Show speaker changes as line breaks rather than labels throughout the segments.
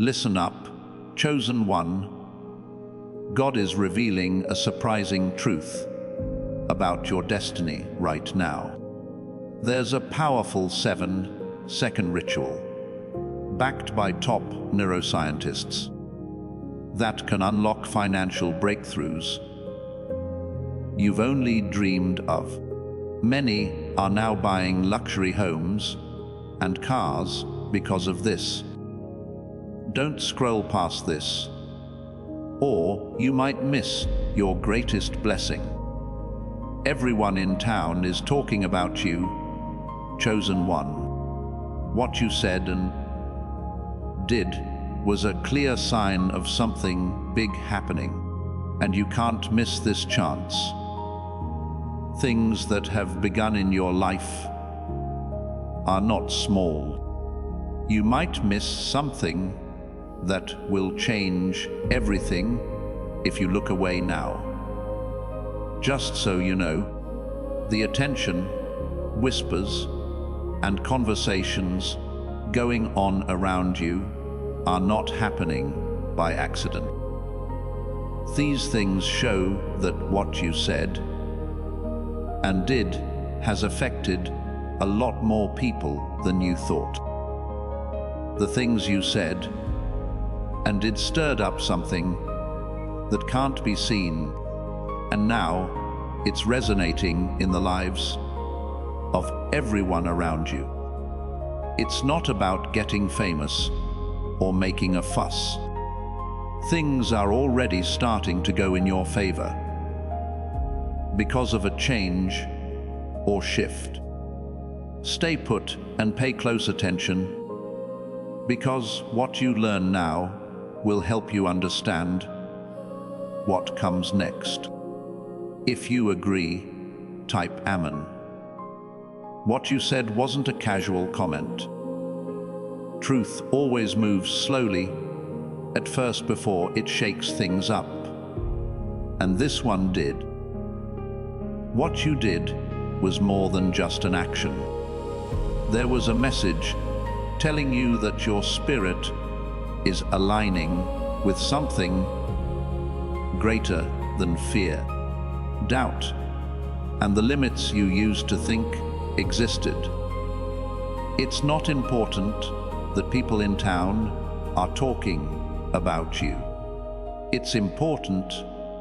Listen up, chosen one. God is revealing a surprising truth about your destiny right now. There's a powerful 7-second ritual, backed by top neuroscientists, that can unlock financial breakthroughs you've only dreamed of. Many are now buying luxury homes and cars because of this. Don't scroll past this, or you might miss your greatest blessing. Everyone in town is talking about you, chosen one. What you said and did was a clear sign of something big happening, and you can't miss this chance. Things that have begun in your life are not small. You might miss something that will change everything if you look away now. Just so you know, the attention, whispers, and conversations going on around you are not happening by accident. These things show that what you said and did has affected a lot more people than you thought. The things you said and did stirred up something that can't be seen, and now it's resonating in the lives of everyone around you. It's not about getting famous or making a fuss. Things are already starting to go in your favor because of a change or shift. Stay put and pay close attention, because what you learn now will help you understand what comes next. If you agree, type Amen. What you said wasn't a casual comment. Truth always moves slowly at first before it shakes things up. And this one did. What you did was more than just an action. There was a message telling you that your spirit is aligning with something greater than fear, doubt, and the limits you used to think existed. It's not important that people in town are talking about you. It's important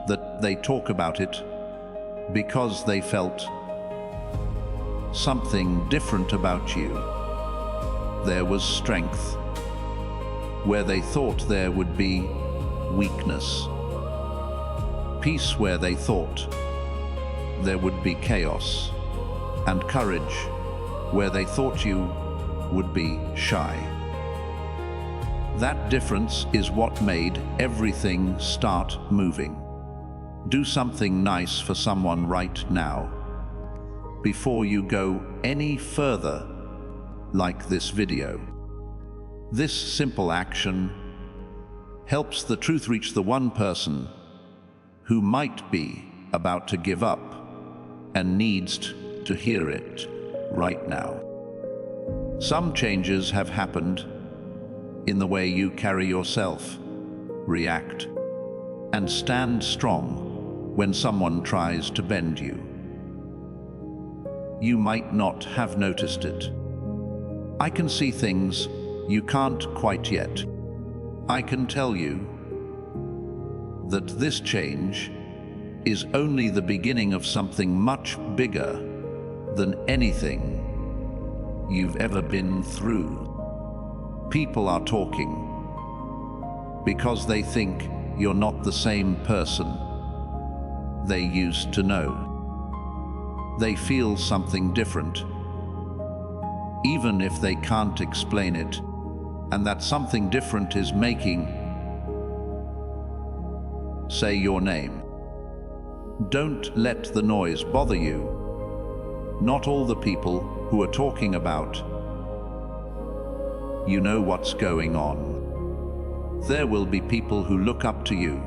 that they talk about it because they felt something different about you. There was strength where they thought there would be weakness, peace where they thought there would be chaos, and courage where they thought you would be shy. That difference is what made everything start moving. Do something nice for someone right now before you go any further, like this video. This simple action helps the truth reach the one person who might be about to give up and needs to hear it right now. Some changes have happened in the way you carry yourself, react, and stand strong when someone tries to bend you. You might not have noticed it. I can see things you can't quite yet. I can tell you that this change is only the beginning of something much bigger than anything you've ever been through. People are talking because they think you're not the same person they used to know. They feel something different, even if they can't explain it, and that something different is making. Say your name. Don't let the noise bother you. Not all the people who are talking about you know what's going on. There will be people who look up to you,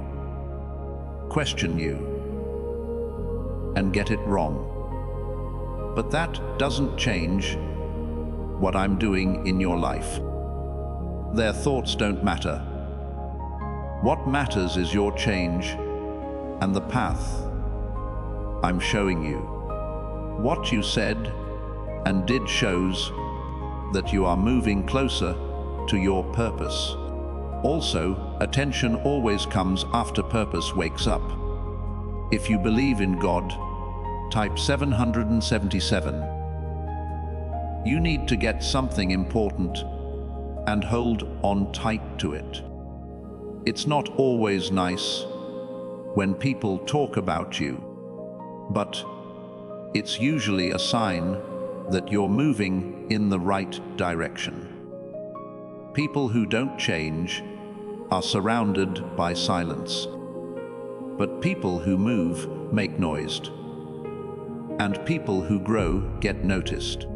question you, and get it wrong. But that doesn't change what I'm doing in your life. Their thoughts don't matter. What matters is your change and the path I'm showing you. What you said and did shows that you are moving closer to your purpose. Also, attention always comes after purpose wakes up. If you believe in God, type 777. You need to get something important and hold on tight to it. It's not always nice when people talk about you, but it's usually a sign that you're moving in the right direction. People who don't change are surrounded by silence, but people who move make noise, and people who grow get noticed.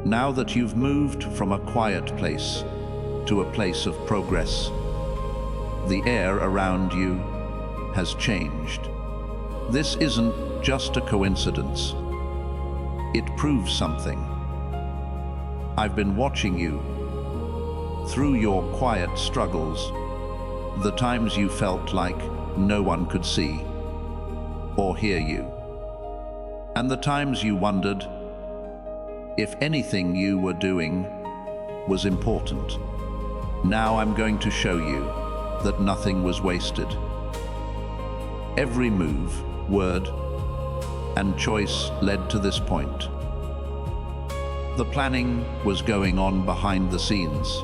Now that you've moved from a quiet place to a place of progress, the air around you has changed. This isn't just a coincidence. It proves something. I've been watching you through your quiet struggles, the times you felt like no one could see or hear you, and the times you wondered if anything you were doing was important. Now I'm going to show you that nothing was wasted. Every move, word, and choice led to this point. The planning was going on behind the scenes,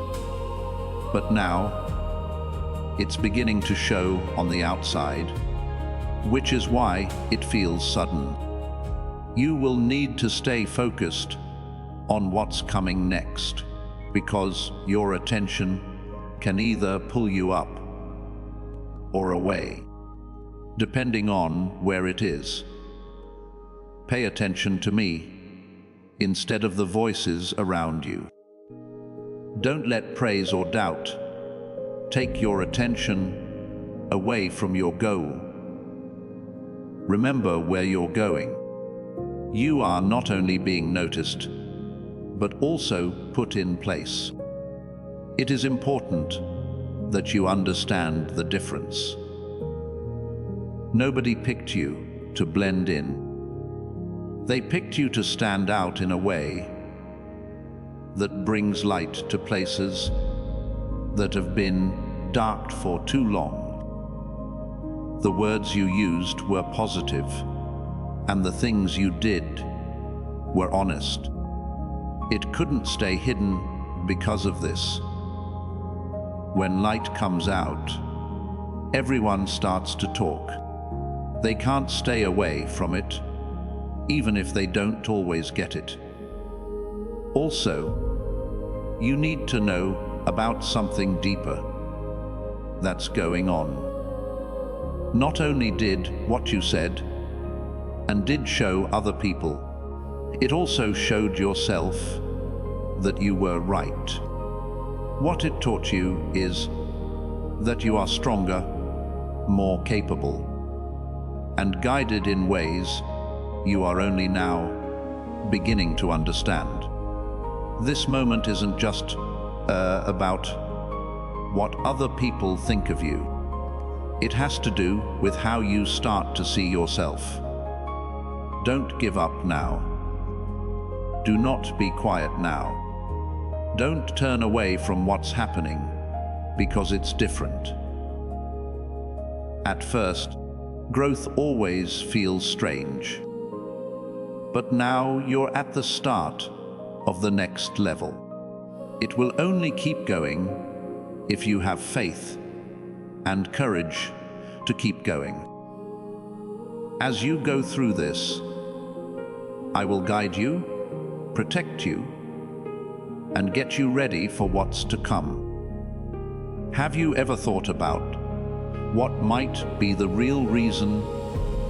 but now it's beginning to show on the outside, which is why it feels sudden. You will need to stay focused on what's coming next, because your attention can either pull you up or away, depending on where it is. Pay attention to me instead of the voices around you. Don't let praise or doubt take your attention away from your goal. Remember where you're going. You are not only being noticed, but also put in place. It is important that you understand the difference. Nobody picked you to blend in. They picked you to stand out in a way that brings light to places that have been dark for too long. The words you used were positive, and the things you did were honest. It couldn't stay hidden because of this. When light comes out, everyone starts to talk. They can't stay away from it, even if they don't always get it. Also, you need to know about something deeper that's going on. Not only did what you said and did show other people, it also showed yourself that you were right. What it taught you is that you are stronger, more capable, and guided in ways you are only now beginning to understand. This moment isn't just about what other people think of you. It has to do with how you start to see yourself. Don't give up now. Do not be quiet now. Don't turn away from what's happening because it's different. At first, growth always feels strange. But now you're at the start of the next level. It will only keep going if you have faith and courage to keep going. As you go through this, I will guide you, protect you, and get you ready for what's to come. Have you ever thought about what might be the real reason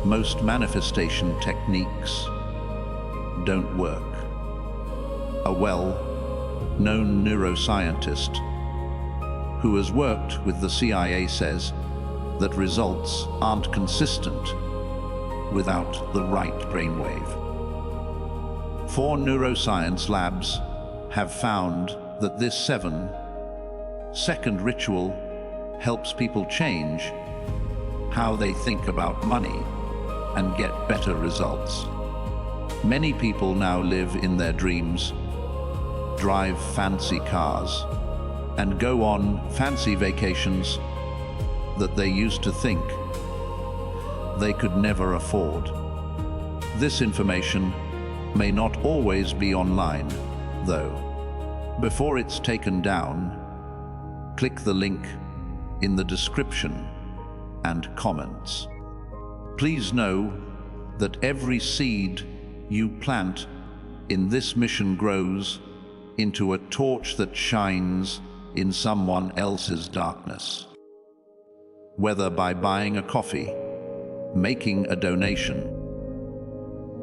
most manifestation techniques don't work? A well-known neuroscientist who has worked with the CIA says that results aren't consistent without the right brainwave. 4 neuroscience labs have found that this 7 Second ritual helps people change how they think about money and get better results. Many people now live in their dreams, drive fancy cars, and go on fancy vacations that they used to think they could never afford. This information may not always be online, though. Before it's taken down, click the link in the description and comments. Please know that every seed you plant in this mission grows into a torch that shines in someone else's darkness. Whether by buying a coffee, making a donation,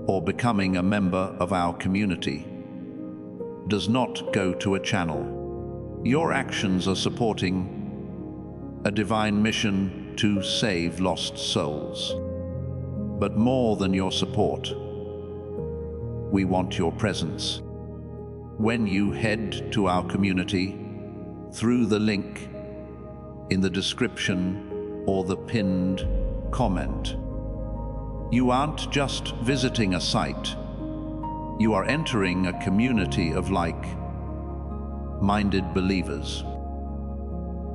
or becoming a member of our community, does not go to a channel. Your actions are supporting a divine mission to save lost souls. But more than your support, we want your presence. When you head to our community through the link in the description or the pinned comment, you aren't just visiting a site, you are entering a community of like-minded believers.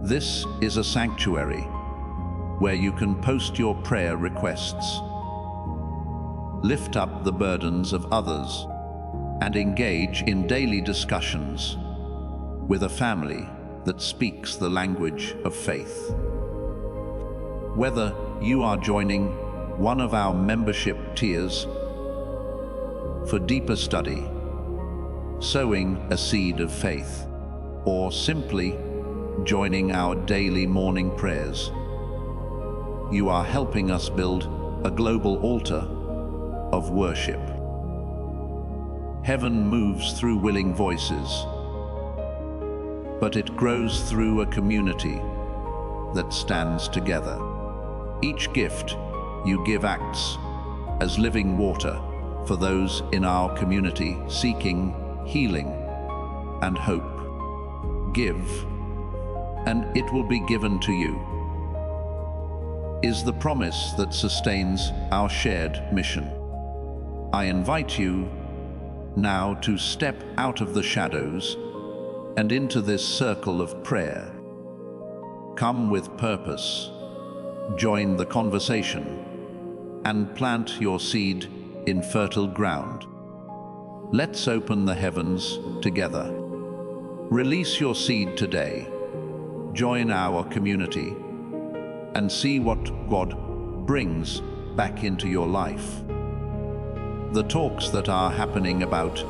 This is a sanctuary where you can post your prayer requests, lift up the burdens of others, and engage in daily discussions with a family that speaks the language of faith. Whether you are joining one of our membership tiers for deeper study, sowing a seed of faith, or simply joining our daily morning prayers, you are helping us build a global altar of worship. Heaven moves through willing voices, but it grows through a community that stands together. Each gift you give acts as living water for those in our community seeking healing and hope. Give, and it will be given to you, is the promise that sustains our shared mission. I invite you now to step out of the shadows and into this circle of prayer. Come with purpose, join the conversation, and plant your seed in fertile ground. Let's open the heavens together. Release your seed today. Join our community and see what God brings back into your life. The talks that are happening about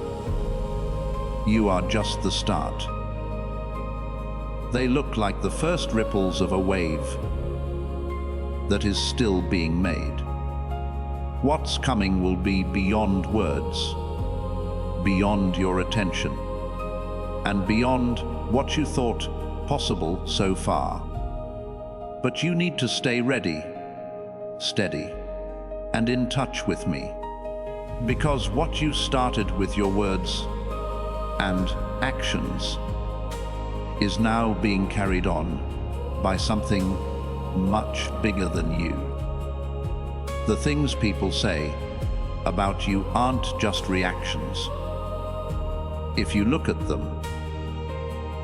you are just the start. They look like the first ripples of a wave that is still being made. What's coming will be beyond words, beyond your attention, and beyond what you thought possible so far. But you need to stay ready, steady, and in touch with me. Because what you started with your words and actions is now being carried on by something much bigger than you. The things people say about you aren't just reactions. If you look at them,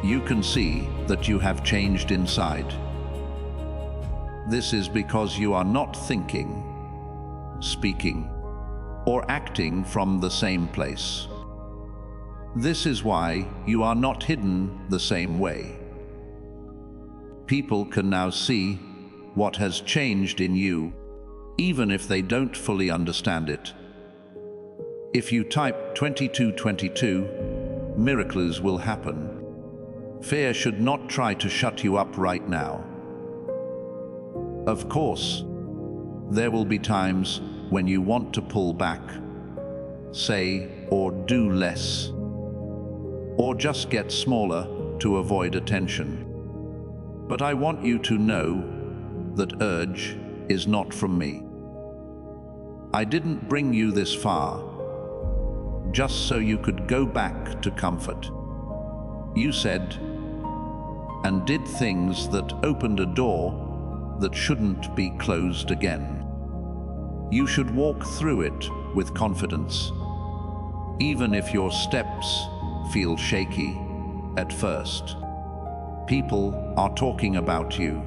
you can see that you have changed inside. This is because you are not thinking, speaking, or acting from the same place. This is why you are not hidden the same way. People can now see what has changed in you, even if they don't fully understand it. If you type 2222, miracles will happen. Fear should not try to shut you up right now. Of course, there will be times when you want to pull back, say or do less, or just get smaller to avoid attention. But I want you to know that urge is not from me. I didn't bring you this far just so you could go back to comfort. You said, and did things that opened a door that shouldn't be closed again. You should walk through it with confidence, even if your steps feel shaky at first. People are talking about you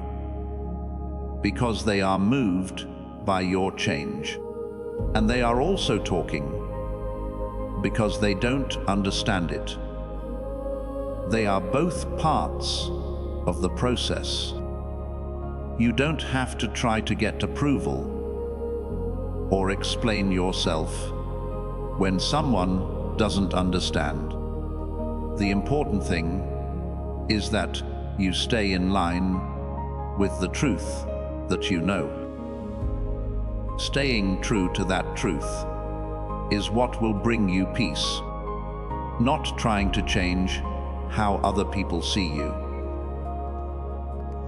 because they are moved by your change. And they are also talking because they don't understand it. They are both parts of the process. You don't have to try to get approval or explain yourself when someone doesn't understand. The important thing is that you stay in line with the truth that you know. Staying true to that truth is what will bring you peace, not trying to change how other people see you.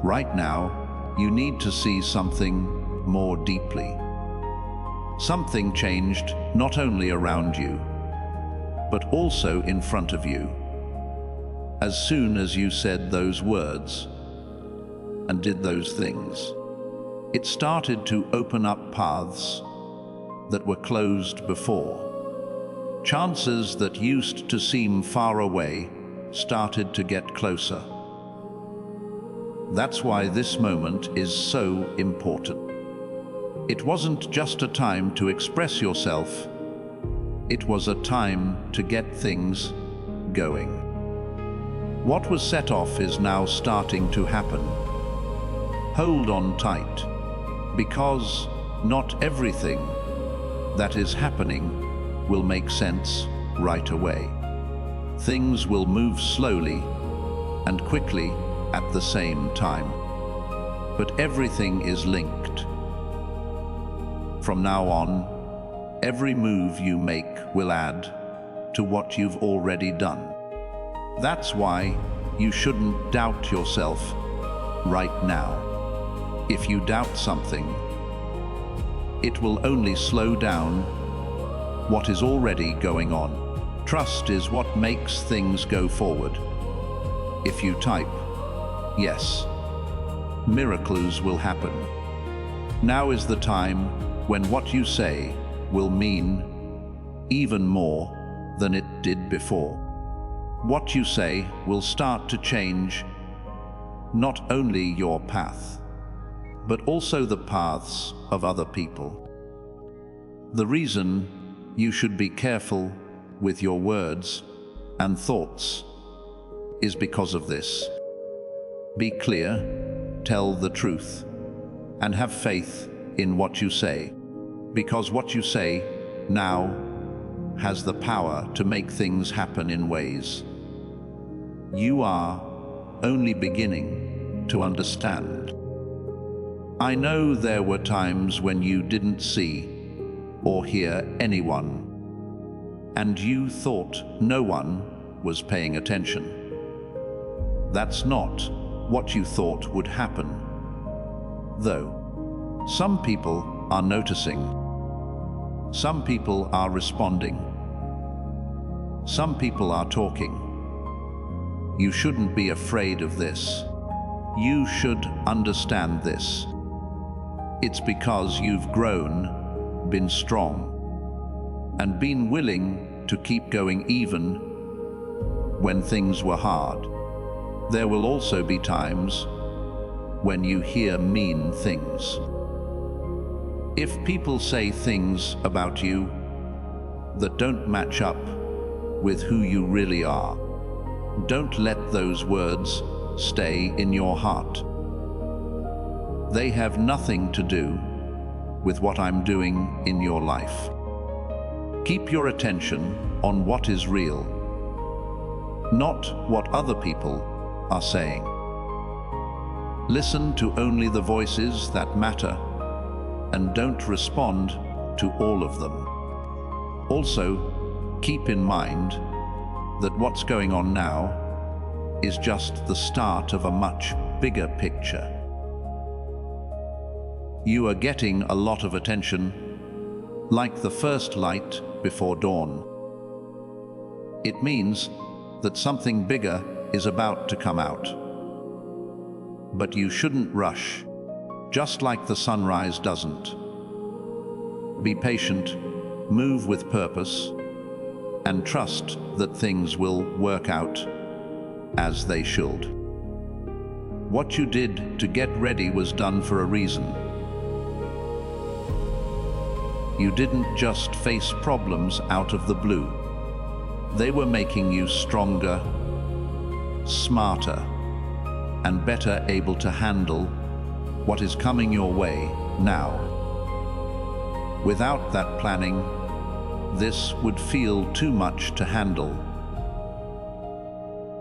Right now, you need to see something more deeply. Something changed not only around you, but also in front of you. As soon as you said those words and did those things, it started to open up paths that were closed before. Chances that used to seem far away started to get closer. That's why this moment is so important. It wasn't just a time to express yourself, it was a time to get things going. What was set off is now starting to happen. Hold on tight, because not everything that is happening will make sense right away. Things will move slowly and quickly at the same time, but everything is linked. From now on, every move you make will add to what you've already done. That's why you shouldn't doubt yourself right now. If you doubt something, it will only slow down what is already going on. Trust is what makes things go forward. If you type, yes, miracles will happen. Now is the time when what you say will mean even more than it did before. What you say will start to change not only your path, but also the paths of other people. The reason you should be careful with your words and thoughts is because of this. Be clear, tell the truth, and have faith in what you say, because what you say now has the power to make things happen in ways you are only beginning to understand. I know there were times when you didn't see or hear anyone, and you thought no one was paying attention. That's not what you thought would happen, though. Some people are noticing. Some people are responding. Some people are talking. You shouldn't be afraid of this. You should understand this. It's because you've grown, been strong, and been willing to keep going even when things were hard. There will also be times when you hear mean things. If people say things about you that don't match up with who you really are, don't let those words stay in your heart. They have nothing to do with what I'm doing in your life. Keep your attention on what is real, not what other people are saying. Listen to only the voices that matter and don't respond to all of them. Also, keep in mind that what's going on now is just the start of a much bigger picture. You are getting a lot of attention, like the first light before dawn. It means that something bigger is about to come out. But you shouldn't rush, just like the sunrise doesn't. Be patient, move with purpose, and trust that things will work out as they should. What you did to get ready was done for a reason. You didn't just face problems out of the blue. They were making you stronger, smarter, and better able to handle what is coming your way now. Without that planning, this would feel too much to handle.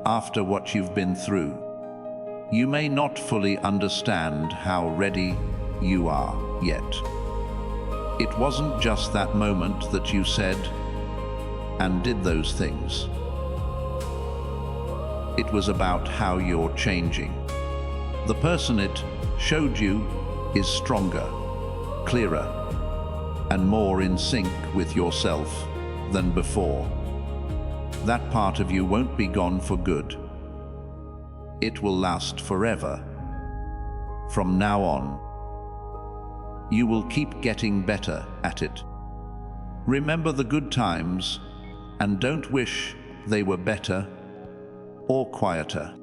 After what you've been through, you may not fully understand how ready you are yet. It wasn't just that moment that you said and did those things. It was about how you're changing. The person it showed you is stronger, clearer, and more in sync with yourself than before. That part of you won't be gone for good. It will last forever. From now on, you will keep getting better at it. Remember the good times and don't wish they were better or quieter.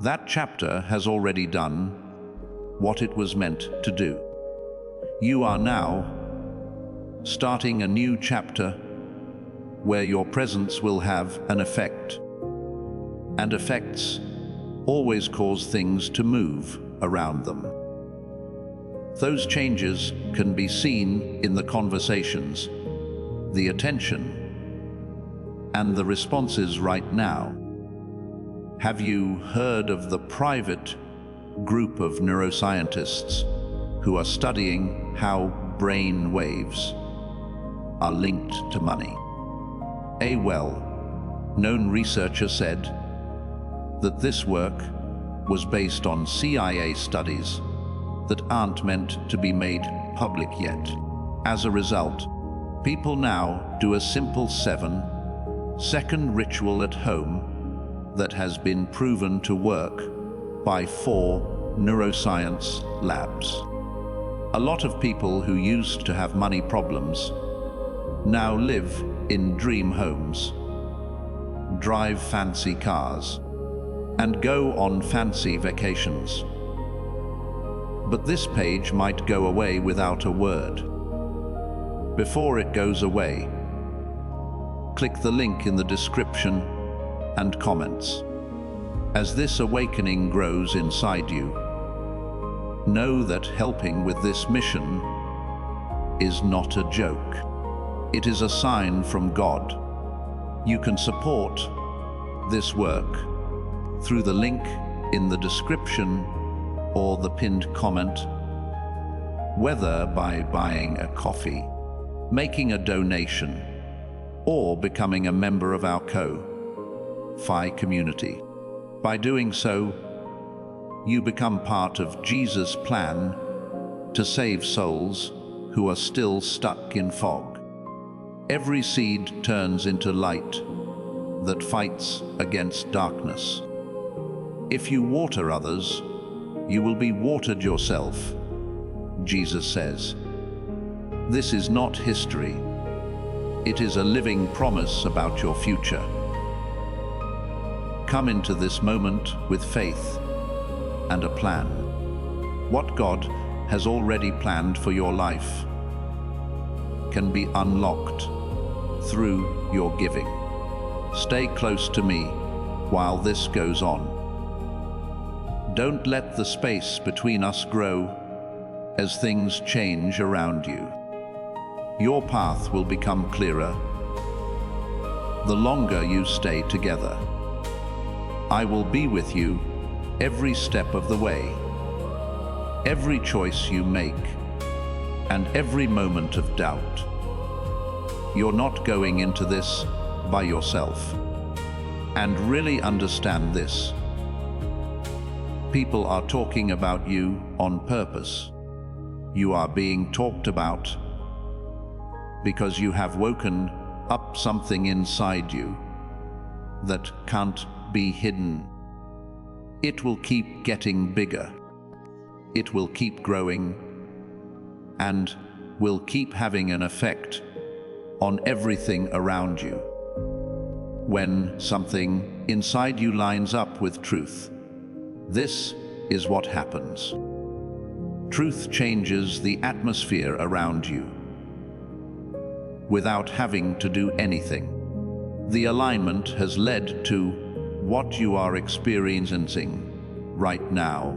That chapter has already done what it was meant to do. You are now starting a new chapter where your presence will have an effect. And effects always cause things to move around them. Those changes can be seen in the conversations, the attention, and the responses right now. Have you heard of the private group of neuroscientists who are studying how brain waves are linked to money? A well-known researcher said that this work was based on CIA studies that aren't meant to be made public yet. As a result, people now do a simple 7-second ritual at home that has been proven to work by 4 neuroscience labs. A lot of people who used to have money problems now live in dream homes, drive fancy cars, and go on fancy vacations. But this page might go away without a word. Before it goes away, click the link in the description and comments. As this awakening grows inside you, know that helping with this mission is not a joke. It is a sign from God. You can support this work through the link in the description or the pinned comment, whether by buying a coffee, making a donation, or becoming a member of our Ko-Fi community. By doing so, you become part of Jesus' plan to save souls who are still stuck in fog. Every seed turns into light that fights against darkness. If you water others, you will be watered yourself, Jesus says. This is not history. It is a living promise about your future. Come into this moment with faith and a plan. What God has already planned for your life can be unlocked through your giving. Stay close to me while this goes on. Don't let the space between us grow as things change around you. Your path will become clearer the longer you stay together. I will be with you every step of the way, every choice you make, and every moment of doubt. You're not going into this by yourself. And really understand this. People are talking about you on purpose. You are being talked about because you have woken up something inside you that can't be hidden It will keep getting bigger. It will keep growing and will keep having an effect on everything around you. When something inside you lines up with truth, this is what happens. Truth changes the atmosphere around you without having to do anything. The alignment has led to what you are experiencing right now,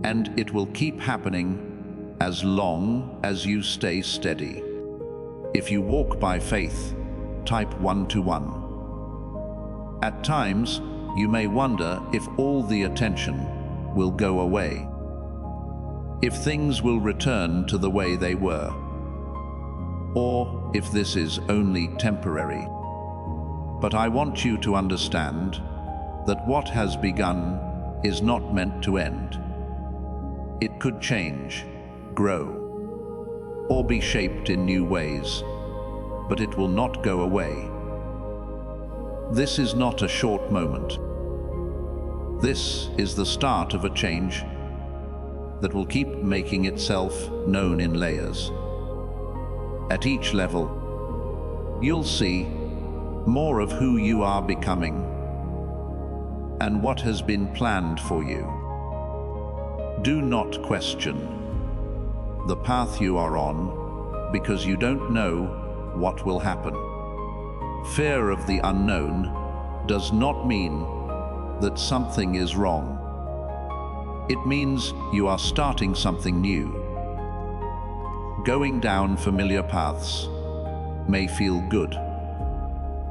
and it will keep happening as long as you stay steady. If you walk by faith, type 1 to 1. At times, you may wonder if all the attention will go away, if things will return to the way they were, or if this is only temporary. But I want you to understand that what has begun is not meant to end. It could change, grow, or be shaped in new ways, but it will not go away. This is not a short moment. This is the start of a change that will keep making itself known in layers. At each level, you'll see more of who you are becoming and what has been planned for you. Do not question the path you are on because you don't know what will happen. Fear of the unknown does not mean that something is wrong. It means you are starting something new. Going down familiar paths may feel good,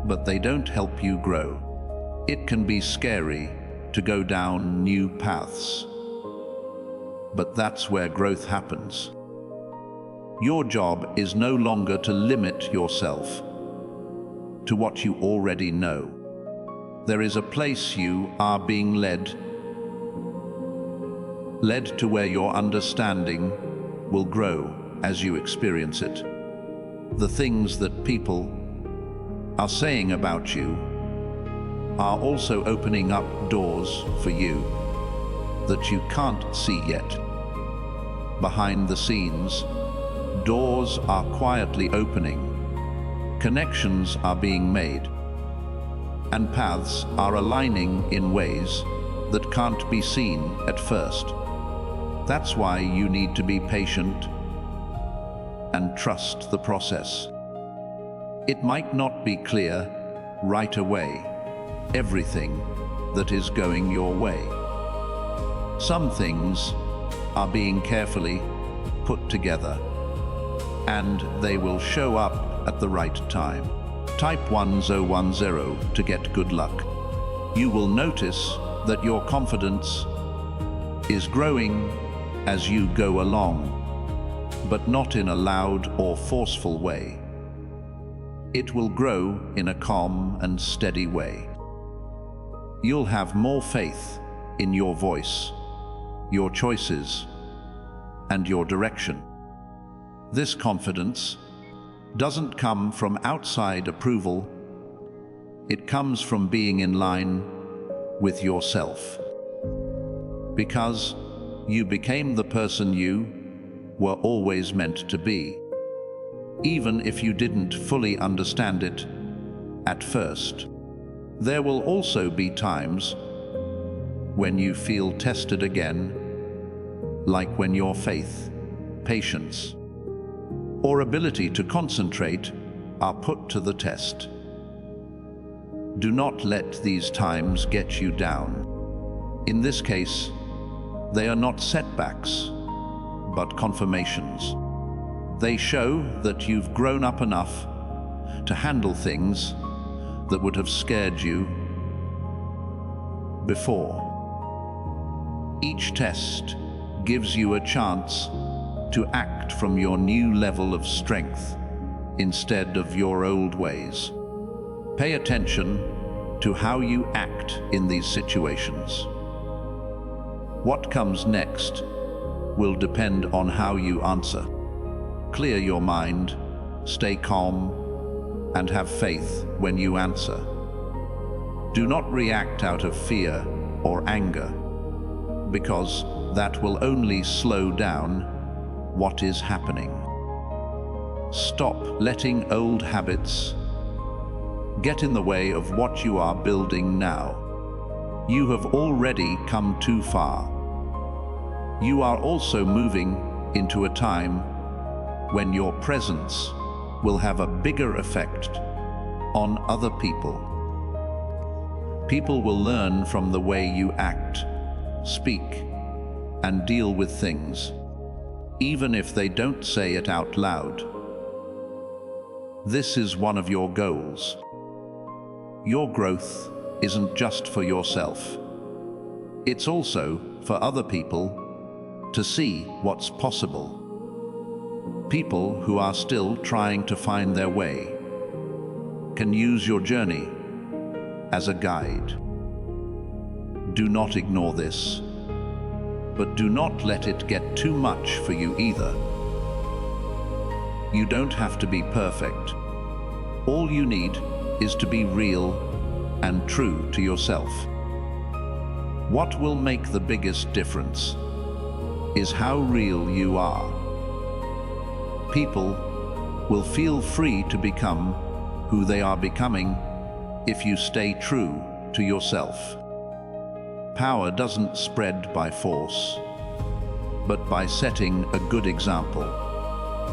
but they don't help you grow. It can be scary to go down new paths, but that's where growth happens. Your job is no longer to limit yourself to what you already know. There is a place you are being led to where your understanding will grow as you experience it. The things that people are saying about you are also opening up doors for you that you can't see yet. Behind the scenes, doors are quietly opening. Connections are being made, and paths are aligning in ways that can't be seen at first. That's why you need to be patient and trust the process. It might not be clear right away, everything that is going your way. Some things are being carefully put together, and they will show up at the right time. Type 1010 to get good luck. You will notice that your confidence is growing as you go along, but not in a loud or forceful way. It will grow in a calm and steady way. You'll have more faith in your voice, your choices, and your direction. This confidence doesn't come from outside approval. It comes from being in line with yourself. Because you became the person you were always meant to be, even if you didn't fully understand it at first. There will also be times when you feel tested again, like when your faith, patience, or ability to concentrate are put to the test. Do not let these times get you down. In this case, they are not setbacks, but confirmations. They show that you've grown up enough to handle things that would have scared you before. Each test gives you a chance to act from your new level of strength instead of your old ways. Pay attention to how you act in these situations. What comes next will depend on how you answer. Clear your mind, stay calm, and have faith when you answer. Do not react out of fear or anger, because that will only slow down what is happening. Stop letting old habits get in the way of what you are building now. You have already come too far. You are also moving into a time when your presence will have a bigger effect on other people. People will learn from the way you act, speak, and deal with things, even if they don't say it out loud. This is one of your goals. Your growth isn't just for yourself. It's also for other people to see what's possible. People who are still trying to find their way can use your journey as a guide. Do not ignore this, but do not let it get too much for you either. You don't have to be perfect. All you need is to be real and true to yourself. What will make the biggest difference is how real you are. People will feel free to become who they are becoming if you stay true to yourself. Power doesn't spread by force, but by setting a good example.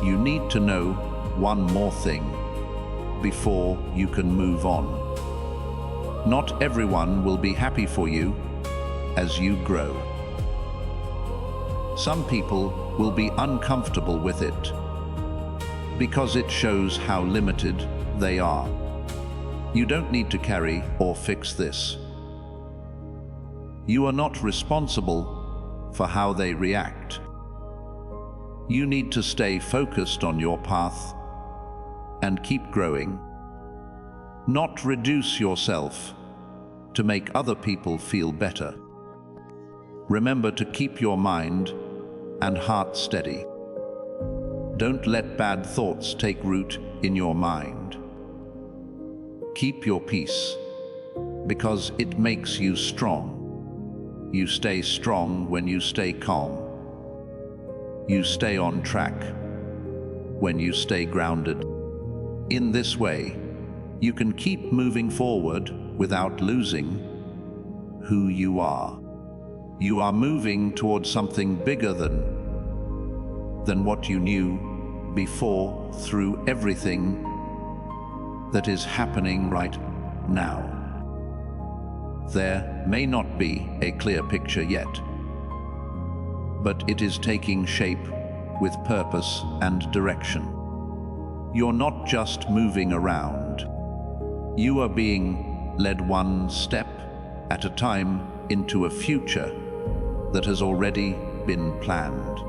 You need to know one more thing before you can move on. Not everyone will be happy for you as you grow. Some people will be uncomfortable with it because it shows how limited they are. You don't need to carry or fix this. You are not responsible for how they react. You need to stay focused on your path and keep growing. Not reduce yourself to make other people feel better. Remember to keep your mind and heart steady. Don't let bad thoughts take root in your mind. Keep your peace, because it makes you strong. You stay strong when you stay calm. You stay on track when you stay grounded. In this way, you can keep moving forward without losing who you are. You are moving towards something bigger than what you knew before, through everything that is happening right now. There may not be a clear picture yet, but it is taking shape with purpose and direction. You're not just moving around. You are being led one step at a time into a future that has already been planned.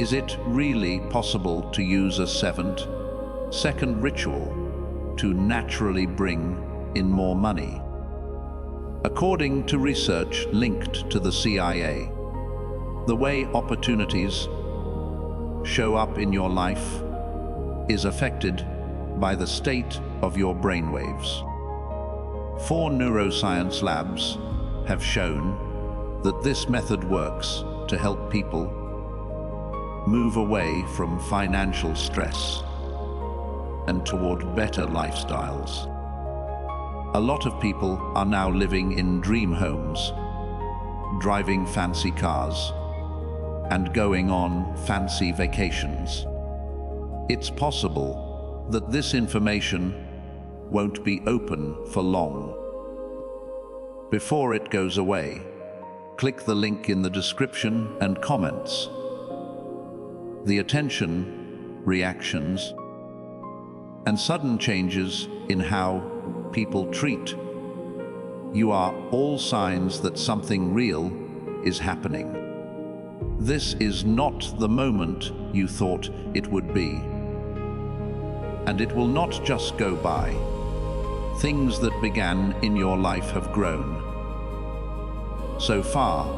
Is it really possible to use a second ritual to naturally bring in more money? According to research linked to the CIA, the way opportunities show up in your life is affected by the state of your brainwaves. 4 neuroscience labs have shown that this method works to help people move away from financial stress and toward better lifestyles. A lot of people are now living in dream homes, driving fancy cars, and going on fancy vacations. It's possible that this information won't be open for long. Before it goes away, click the link in the description and comments. The attention, reactions, and sudden changes in how people treat you are all signs that something real is happening. This is not the moment you thought it would be. And it will not just go by. Things that began in your life have grown. So far,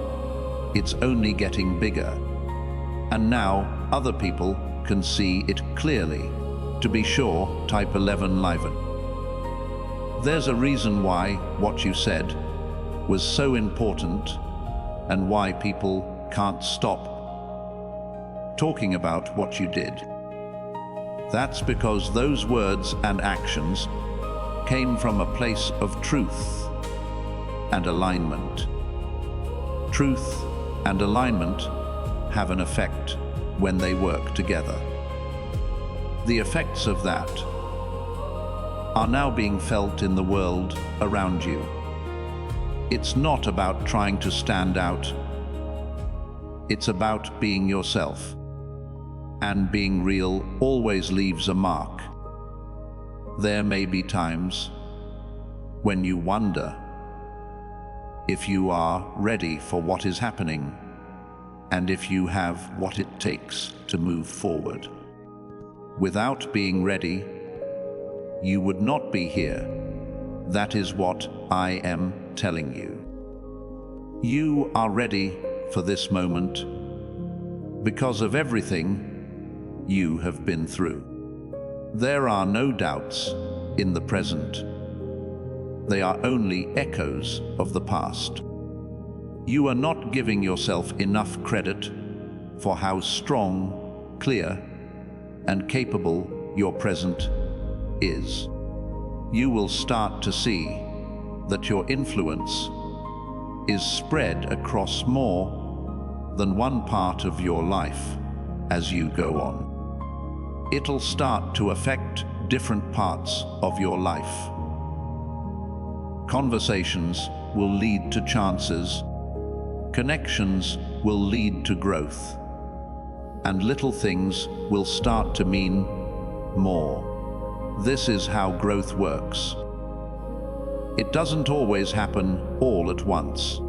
it's only getting bigger. And now other people can see it clearly. To be sure, type 11 Liven. There's a reason why what you said was so important and why people can't stop talking about what you did. That's because those words and actions came from a place of truth and alignment. Truth and alignment have an effect when they work together. The effects of that are now being felt in the world around you. It's not about trying to stand out. It's about being yourself. And being real always leaves a mark. There may be times when you wonder if you are ready for what is happening and if you have what it takes to move forward. Without being ready, you would not be here. That is what I am telling you. You are ready for this moment because of everything you have been through. There are no doubts in the present. They are only echoes of the past. You are not giving yourself enough credit for how strong, clear, and capable your present is. You will start to see that your influence is spread across more than one part of your life as you go on. It'll start to affect different parts of your life. Conversations will lead to chances, connections will lead to growth, and little things will start to mean more. This is how growth works. It doesn't always happen all at once.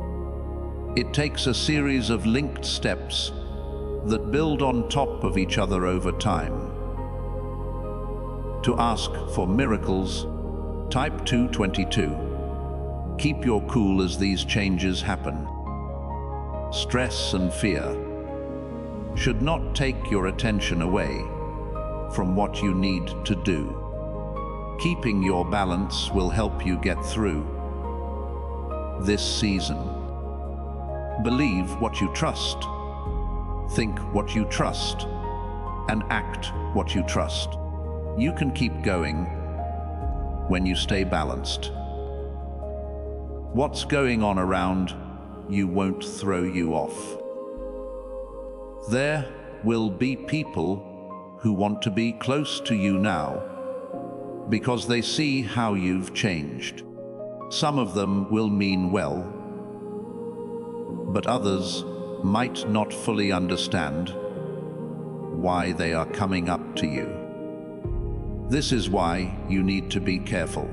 It takes a series of linked steps that build on top of each other over time. To ask for miracles, type 222. Keep your cool as these changes happen. Stress and fear should not take your attention away from what you need to do. Keeping your balance will help you get through this season. Believe what you trust, think what you trust, and act what you trust. You can keep going when you stay balanced. What's going on around you won't throw you off. There will be people who want to be close to you now because they see how you've changed. Some of them will mean well, but others might not fully understand why they are coming up to you. This is why you need to be careful.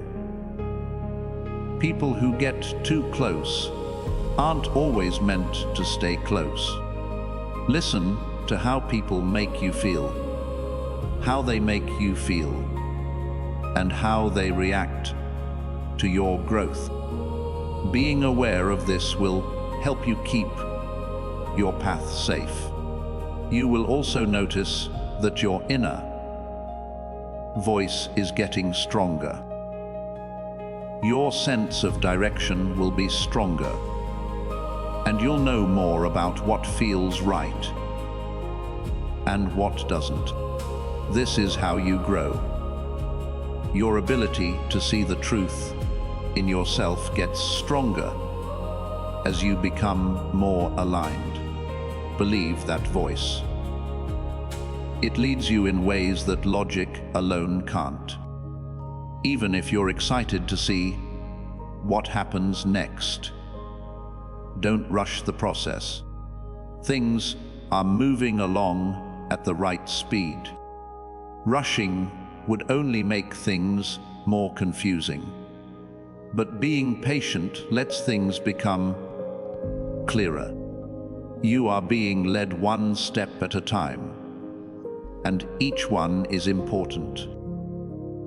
People who get too close aren't always meant to stay close. Listen to how people make you feel, how they make you feel, and how they react to your growth. Being aware of this will help you keep your path safe. You will also notice that your inner voice is getting stronger. Your sense of direction will be stronger, and you'll know more about what feels right and what doesn't. This is how you grow. Your ability to see the truth in yourself gets stronger as you become more aligned. Believe that voice. It leads you in ways that logic alone can't. Even if you're excited to see what happens next, don't rush the process. Things are moving along at the right speed. Rushing would only make things more confusing. But being patient lets things become clearer. You are being led one step at a time, and each one is important.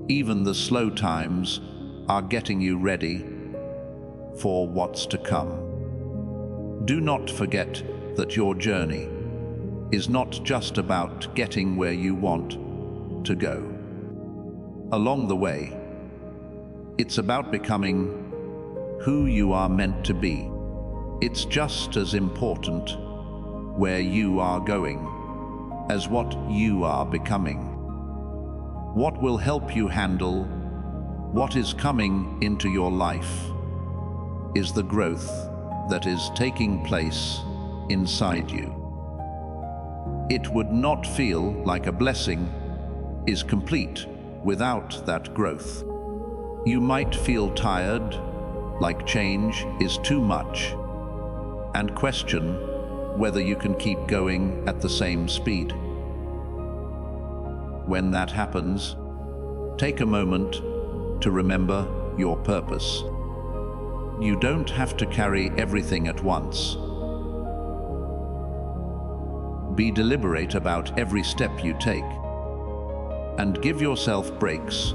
Even the slow times are getting you ready for what's to come. Do not forget that your journey is not just about getting where you want to go. Along the way, it's about becoming who you are meant to be. It's just as important where you are going as what you are becoming. What will help you handle what is coming into your life is the growth that is taking place inside you. It would not feel like a blessing is complete without that growth. You might feel tired, like change is too much, and question whether you can keep going at the same speed. When that happens, take a moment to remember your purpose. You don't have to carry everything at once. Be deliberate about every step you take, and give yourself breaks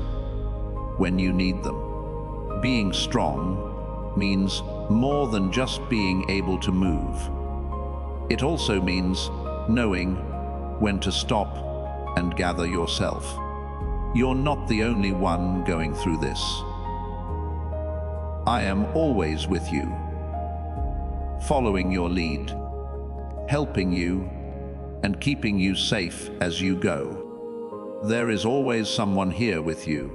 when you need them. Being strong means more than just being able to move. It also means knowing when to stop and gather yourself. You're not the only one going through this. I am always with you, following your lead, helping you, and keeping you safe as you go. There is always someone here with you,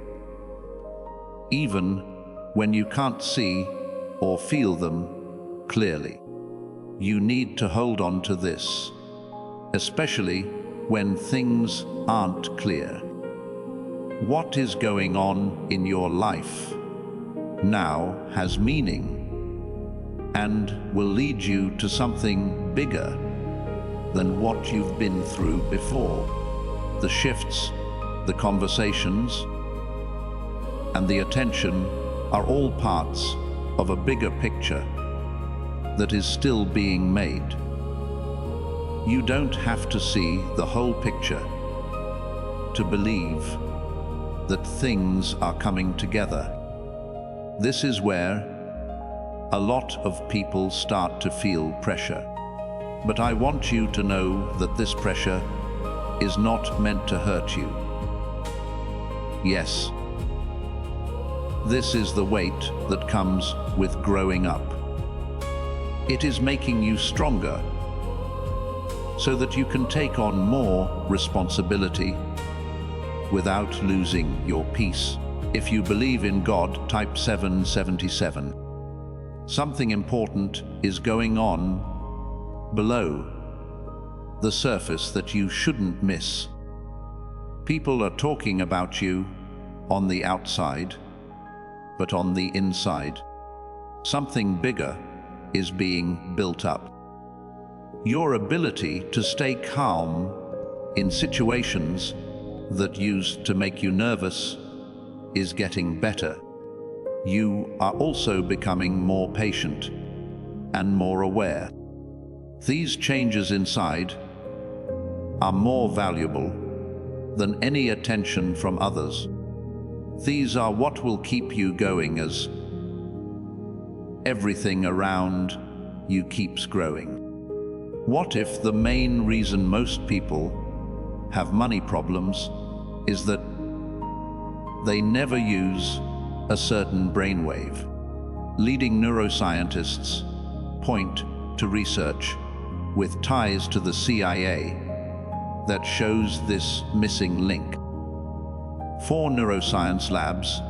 even when you can't see or feel them clearly. You need to hold on to this, especially when things aren't clear. What is going on in your life now has meaning and will lead you to something bigger than what you've been through before. The shifts, the conversations, and the attention are all parts of a bigger picture that is still being made. You don't have to see the whole picture to believe that things are coming together. This is where a lot of people start to feel pressure. But I want you to know that this pressure is not meant to hurt you. Yes, this is the weight that comes with growing up. It is making you stronger so that you can take on more responsibility without losing your peace. If you believe in God, type 777. Something important is going on below the surface that you shouldn't miss. People are talking about you on the outside, but on the inside, something bigger is being built up. Your ability to stay calm in situations that used to make you nervous is getting better. You are also becoming more patient and more aware. These changes inside are more valuable than any attention from others. These are what will keep you going as everything around you keeps growing. What if the main reason most people have money problems is that they never use a certain brainwave? Leading neuroscientists point to research with ties to the CIA that shows this missing link. 4 neuroscience labs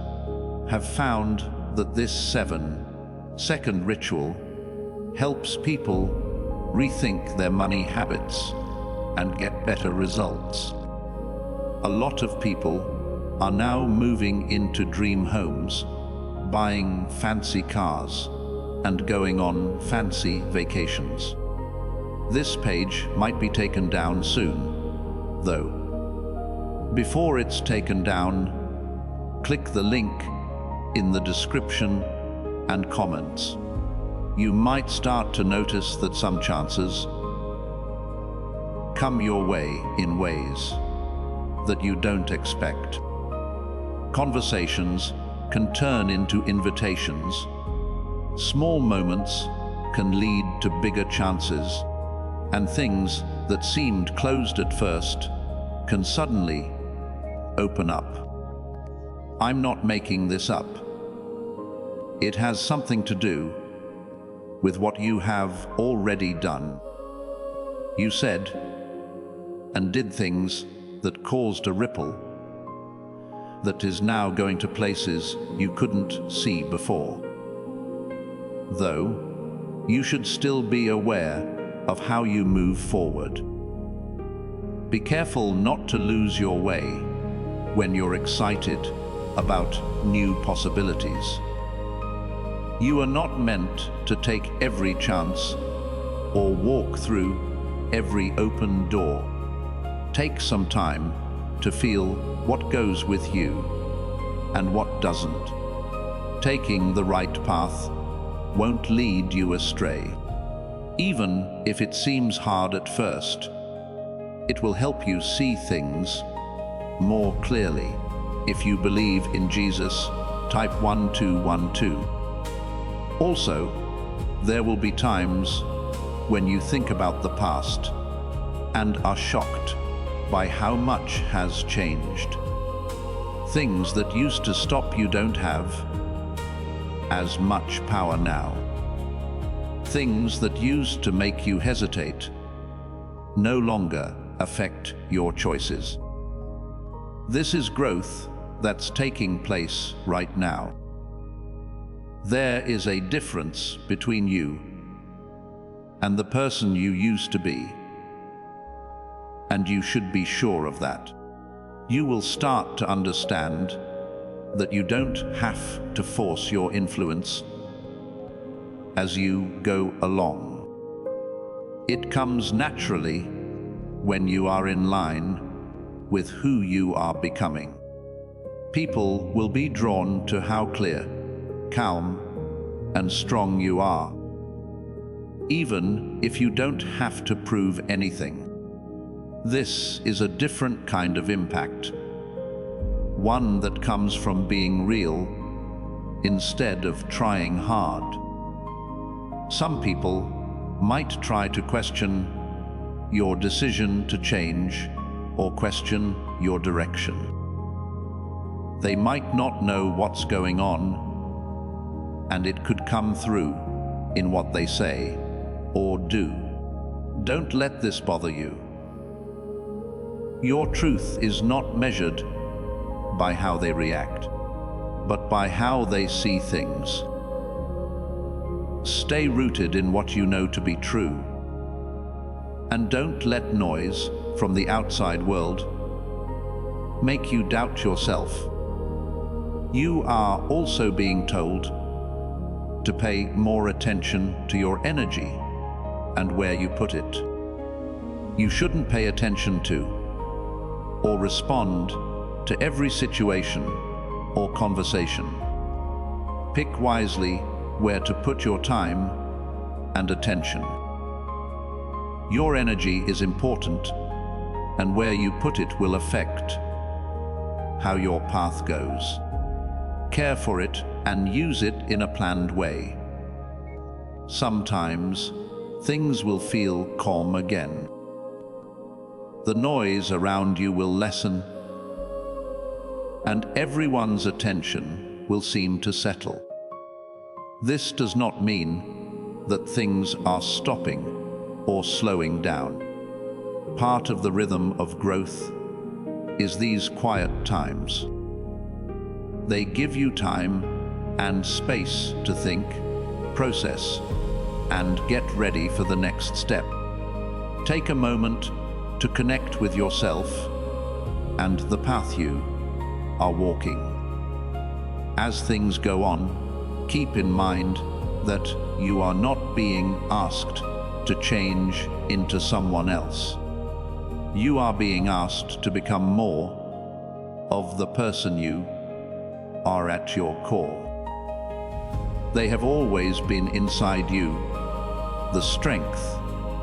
have found that this 7-second ritual helps people rethink their money habits and get better results. A lot of people are now moving into dream homes, buying fancy cars, and going on fancy vacations. This page might be taken down soon, though. Before it's taken down, click the link in the description and comments. You might start to notice that some chances come your way in ways that you don't expect. Conversations can turn into invitations. Small moments can lead to bigger chances, and things that seemed closed at first can suddenly open up. I'm not making this up. It has something to do with what you have already done. You said and did things that caused a ripple that is now going to places you couldn't see before. Though, you should still be aware of how you move forward. Be careful not to lose your way when you're excited about new possibilities. You are not meant to take every chance or walk through every open door. Take some time to feel what goes with you and what doesn't. Taking the right path won't lead you astray. Even if it seems hard at first, it will help you see things more clearly. If you believe in Jesus, type 1212. Also, there will be times when you think about the past and are shocked by how much has changed. Things that used to stop you don't have as much power now. Things that used to make you hesitate no longer affect your choices. This is growth that's taking place right now. There is a difference between you and the person you used to be, and you should be sure of that. You will start to understand that you don't have to force your influence as you go along. It comes naturally when you are in line with who you are becoming. People will be drawn to how clear, calm, and strong you are, even if you don't have to prove anything. This is a different kind of impact, one that comes from being real instead of trying hard. Some people might try to question your decision to change or question your direction. They might not know what's going on, and it could come through in what they say or do. Don't let this bother you. Your truth is not measured by how they react, but by how they see things. Stay rooted in what you know to be true, and don't let noise from the outside world make you doubt yourself. You are also being told to pay more attention to your energy and where you put it. You shouldn't pay attention to or respond to every situation or conversation. Pick wisely where to put your time and attention. Your energy is important, and where you put it will affect how your path goes. Care for it and use it in a planned way. Sometimes things will feel calm again. The noise around you will lessen, and everyone's attention will seem to settle. This does not mean that things are stopping or slowing down. Part of the rhythm of growth is these quiet times. They give you time and space to think, process, and get ready for the next step. Take a moment to connect with yourself and the path you are walking. As things go on, keep in mind that you are not being asked to change into someone else. You are being asked to become more of the person you are at your core. They have always been inside you. The strength,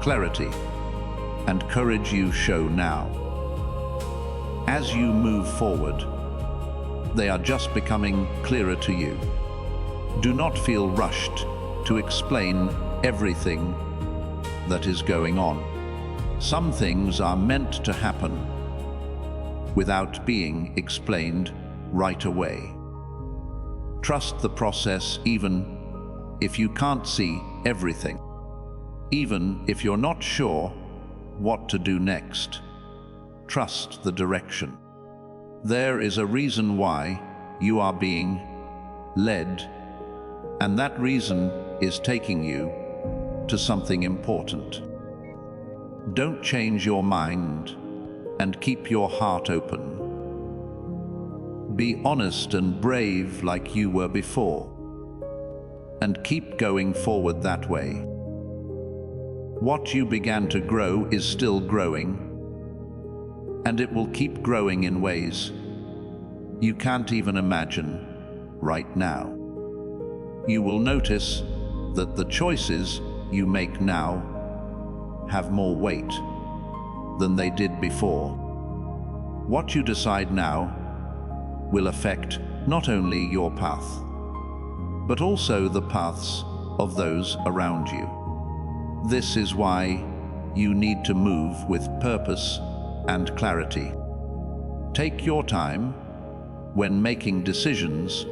clarity, and courage you show now. As you move forward, they are just becoming clearer to you. Do not feel rushed to explain everything that is going on. Some things are meant to happen without being explained right away. Trust the process even if you can't see everything. Even if you're not sure what to do next, trust the direction. There is a reason why you are being led, and that reason is taking you to something important. Don't change your mind and keep your heart open. Be honest and brave like you were before, and keep going forward that way. What you began to grow is still growing, and it will keep growing in ways you can't even imagine right now. You will notice that the choices you make now have more weight than they did before. What you decide now will affect not only your path, but also the paths of those around you. This is why you need to move with purpose and clarity. Take your time when making decisions.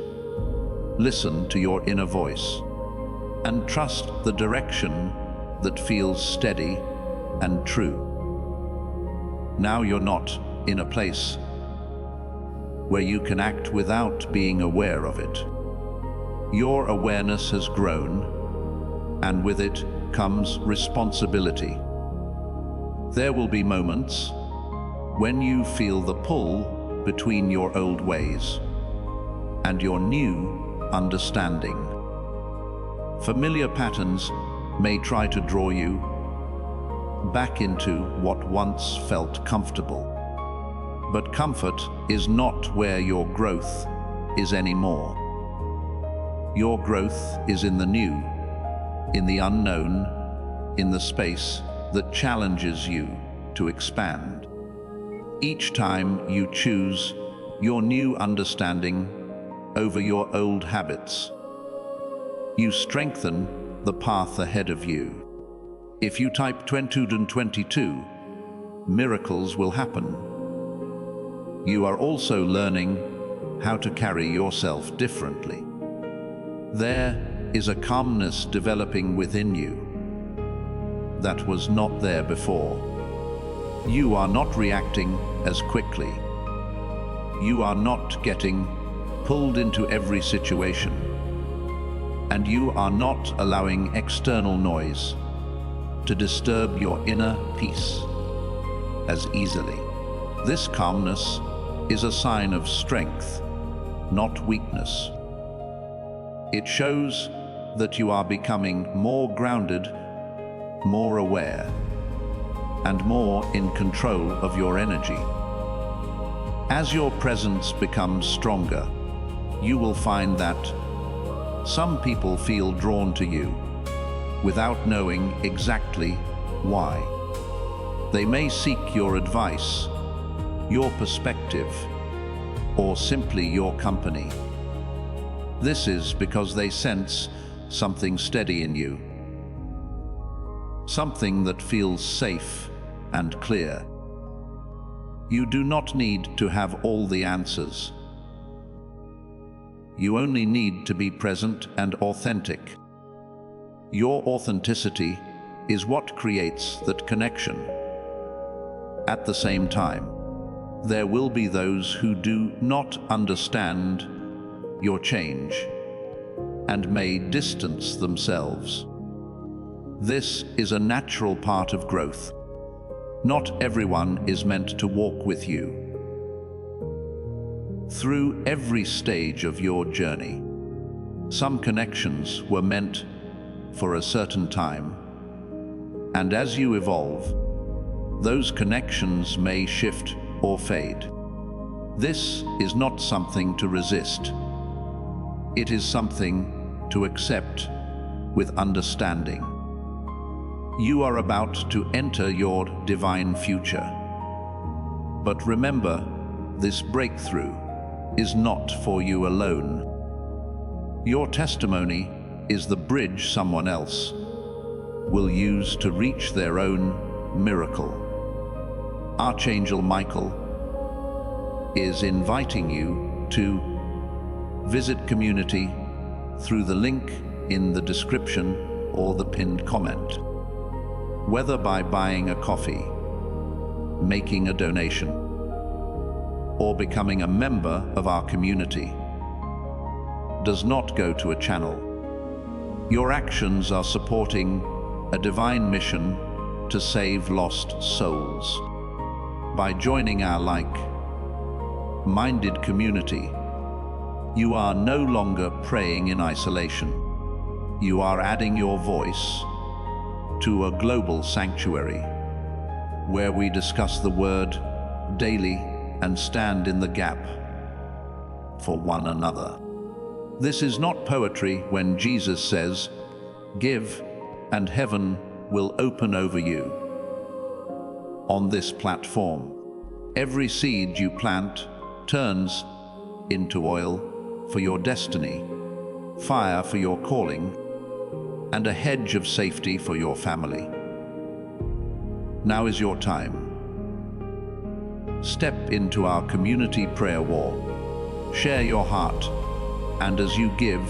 Listen to your inner voice and trust the direction that feels steady and true. Now you're not in a place where you can act without being aware of it. Your awareness has grown, and with it comes responsibility. There will be moments when you feel the pull between your old ways and your new understanding. Familiar patterns may try to draw you back into what once felt comfortable. But comfort is not where your growth is anymore. Your growth is in the new, in the unknown, in the space that challenges you to expand. Each time you choose your new understanding over your old habits, you strengthen the path ahead of you. If you type 2022, miracles will happen. You are also learning how to carry yourself differently. There is a calmness developing within you that was not there before. You are not reacting as quickly. You are not getting pulled into every situation. And you are not allowing external noise to disturb your inner peace as easily. This calmness is a sign of strength, not weakness. It shows that you are becoming more grounded, more aware, and more in control of your energy. As your presence becomes stronger, you will find that some people feel drawn to you without knowing exactly why. They may seek your advice, your perspective, or simply your company. This is because they sense something steady in you, something that feels safe and clear. You do not need to have all the answers. You only need to be present and authentic. Your authenticity is what creates that connection. At the same time, there will be those who do not understand your change and may distance themselves. This is a natural part of growth. Not everyone is meant to walk with you through every stage of your journey. Some connections were meant for a certain time, and as you evolve, those connections may shift or fade. This is not something to resist. It is something to accept with understanding. You are about to enter your divine future. But remember, this breakthrough is not for you alone. Your testimony is the bridge someone else will use to reach their own miracle. Archangel Michael is inviting you to Visit community through the link in the description or the pinned comment. Whether by buying a coffee, making a donation, or becoming a member of our community, does not go to a channel. Your actions are supporting a divine mission to save lost souls. By joining our like-minded community, you are no longer praying in isolation. You are adding your voice to a global sanctuary where we discuss the Word daily and stand in the gap for one another. This is not poetry when Jesus says, "Give, and heaven will open over you." On this platform, every seed you plant turns into oil for your destiny, fire for your calling, and a hedge of safety for your family. Now is your time. Step into our community prayer wall. Share your heart, and as you give,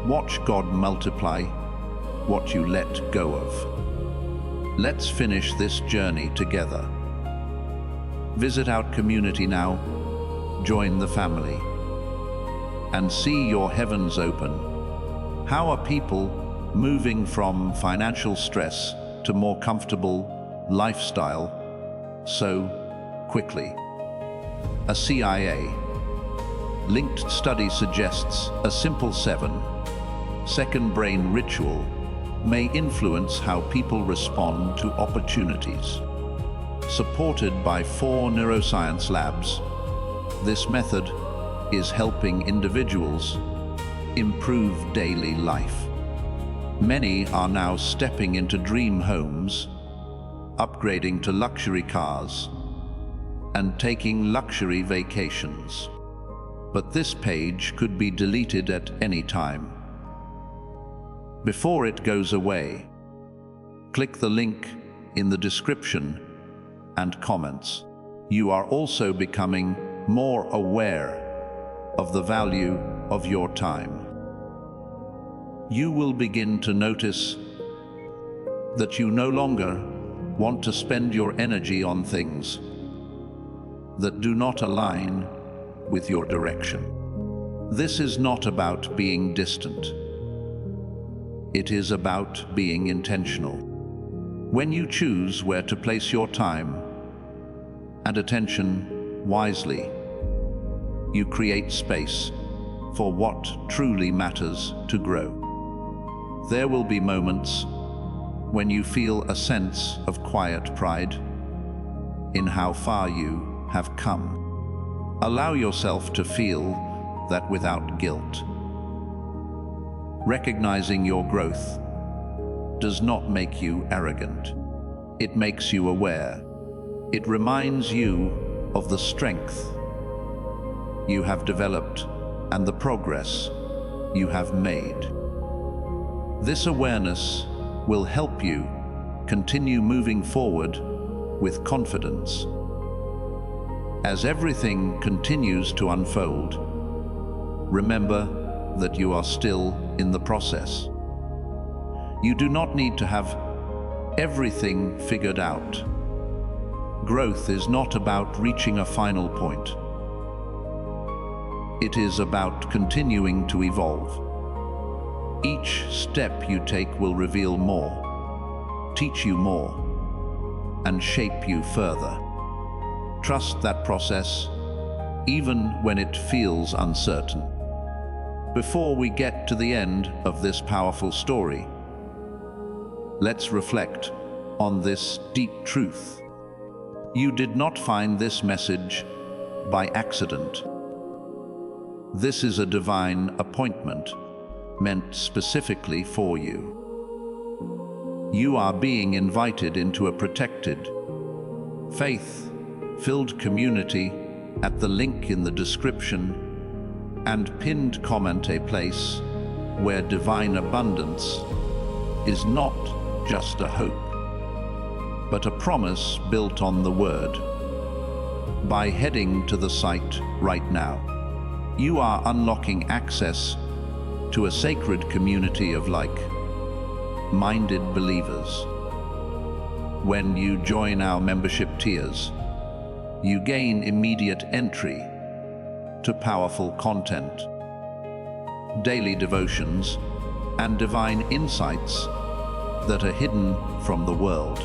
watch God multiply what you let go of. Let's finish this journey together. Visit our community now, join the family, and see your heavens open. How are people moving from financial stress to more comfortable lifestyle so quickly? A CIA-linked study suggests a simple 7-second brain ritual may influence how people respond to opportunities. Supported by 4 neuroscience labs, this method is helping individuals improve daily life. Many are now stepping into dream homes, upgrading to luxury cars, and taking luxury vacations. But this page could be deleted at any time. Before it goes away, click the link in the description and comments. You are also becoming more aware of the value of your time. You will begin to notice that you no longer want to spend your energy on things that do not align with your direction. This is not about being distant. It is about being intentional. When you choose where to place your time and attention wisely, you create space for what truly matters to grow. There will be moments when you feel a sense of quiet pride in how far you have come. Allow yourself to feel that without guilt. Recognizing your growth does not make you arrogant. It makes you aware. It reminds you of the strength you have developed and the progress you have made. This awareness will help you continue moving forward with confidence. As everything continues to unfold, remember that you are still in the process. You do not need to have everything figured out. Growth is not about reaching a final point. It is about continuing to evolve. Each step you take will reveal more, teach you more, and shape you further. Trust that process, even when it feels uncertain. Before we get to the end of this powerful story, let's reflect on this deep truth. You did not find this message by accident. This is a divine appointment meant specifically for you. You are being invited into a protected, faith-filled community at the link in the description and pinned comment, a place where divine abundance is not just a hope, but a promise built on the Word. By heading to the site right now, You are unlocking access to a sacred community of like-minded believers. When you join our membership tiers, you gain immediate entry to powerful content, daily devotions, and divine insights that are hidden from the world.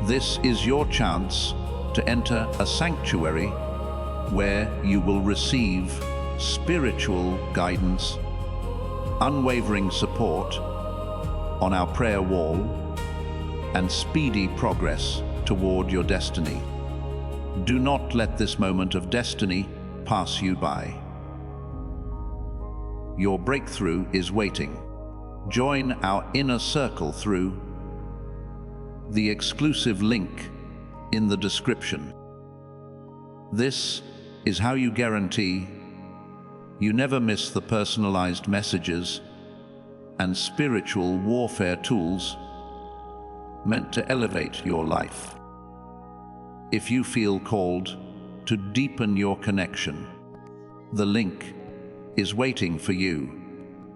This is your chance to enter a sanctuary where you will receive spiritual guidance, unwavering support on our prayer wall, and speedy progress toward your destiny. Do not let this moment of destiny pass you by. Your breakthrough is waiting. Join our inner circle through the exclusive link in the description. This is how you guarantee you never miss the personalized messages and spiritual warfare tools meant to elevate your life. If you feel called to deepen your connection, the link is waiting for you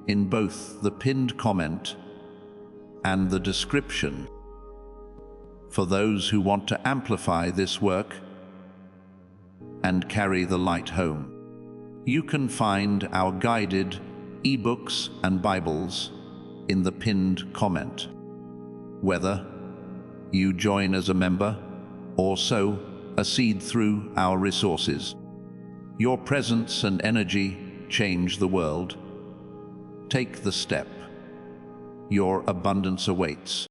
in both the pinned comment and the description. For those who want to amplify this work and carry the light home, you can find our guided ebooks and Bibles in the pinned comment. Whether you join as a member or sow a seed through our resources, your presence and energy change the world. Take the step. Your abundance awaits.